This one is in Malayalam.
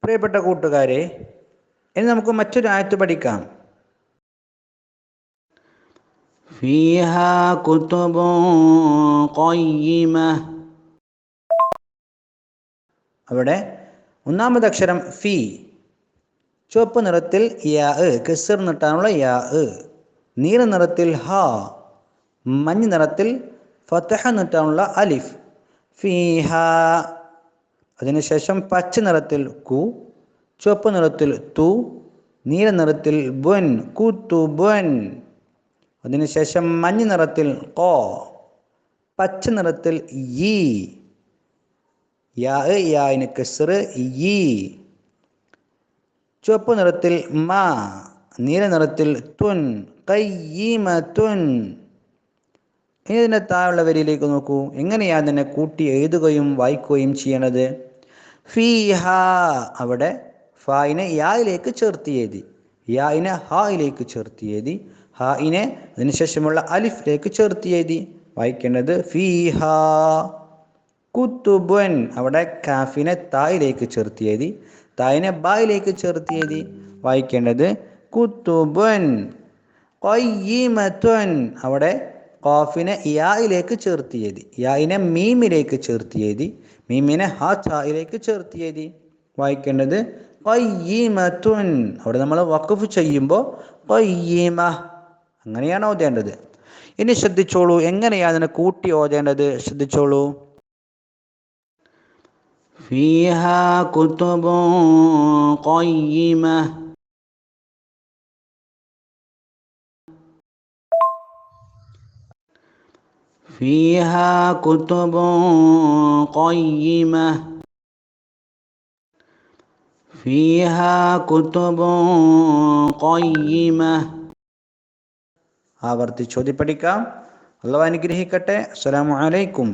പ്രിയപ്പെട്ട കൂട്ടുകാരെ, ഇനി നമുക്ക് മറ്റൊരു ആയത്ത് പഠിക്കാം. ഫീഹാ കുതുബുൻ ഖയ്യിമ. അവിടെ ഒന്നാമത്തെ അക്ഷരം ഫീ, ചുവപ്പ് നിറത്തിൽ യാ, കസ്ർ നിട്ടാനുള്ള യാ. നീല നിറത്തിൽ ഹ, മഞ്ഞ നിറത്തിൽ ഫതഹ നിട്ടാനുള്ള അലിഫ്. ഫീഹ. അതിനുശേഷം പച്ച നിറത്തിൽ കു, ചുവപ്പ് നിറത്തിൽ തു, നീല നിറത്തിൽ ബുൻ, കുതുബുൻ. അതിനുശേഷം മഞ്ഞ നിറത്തിൽ ഖ, പച്ച നിറത്തിൽ യി, യാ, യായിന് കസ്ർ യി. ചുവപ്പ് നിറത്തിൽ മാ, നീല നിറത്തിൽ തുൻ, ഖയ്യിമതുൻ. ഇനി ഇതിൻ്റെ താഴെയുള്ള വരിയിലേക്ക് നോക്കൂ. എങ്ങനെയാണ് ഇതിനെ കൂട്ടി എഴുതുകയും വായിക്കുകയും ചെയ്യണത്? ഫീഹ, അവിടെ ഫായിനെ യായിലേക്ക് ചേർത്ത് എഴുതി, യായിനെ ഹായിലേക്ക് ചേർത്ത് എഴുതി, ഹായിനെ അതിനുശേഷമുള്ള അലിഫിലേക്ക് ചേർത്ത് എഴുതി. വായിക്കേണ്ടത് ഫീഹ കുതുബുൻ. അവിടെ കാഫിനെ തായിലേക്ക് ചേർത്ത് എഴുതി, തായിനെ ബായിലേക്ക് ചേർത്ത് എഴുതി. വായിക്കേണ്ടത് കുതുബുൻ ഖയ്യിമതുൻ. അവിടെ ഖാഫിനെ യായിലേക്ക് ചേർത്ത് എഴുതി, യായിനെ മീമിലേക്ക് ചേർത്ത് എഴുതി, മീമിനെ ഹാ ഛായിലേക്ക് ചേർത്ത് എഴുതി. വായിക്കേണ്ടത് ഖയ്യിമതുൻ. അവിടെ നമ്മൾ വഖഫ് ചെയ്യുമ്പോൾ ഖയ്യിമ അങ്ങനെയാണ് ഓതേണ്ടത്. ഇനി ശ്രദ്ധിച്ചോളൂ, എങ്ങനെയാണ് അതിനെ കൂട്ടി ഓതേണ്ടത് ശ്രദ്ധിച്ചോളൂ. ഫീഹാ കുതുബുൻ ഖയ്യിമ. ഫീഹാ കുതുബുൻ ഖയ്യിമ. ഫീഹാ കുതുബുൻ ഖയ്യിമ. ആവർത്തിച്ചോതി പഠിക്കാം. അല്ലാഹു അനുഗ്രഹിക്കട്ടെ. അസ്സലാമു അലൈക്കും.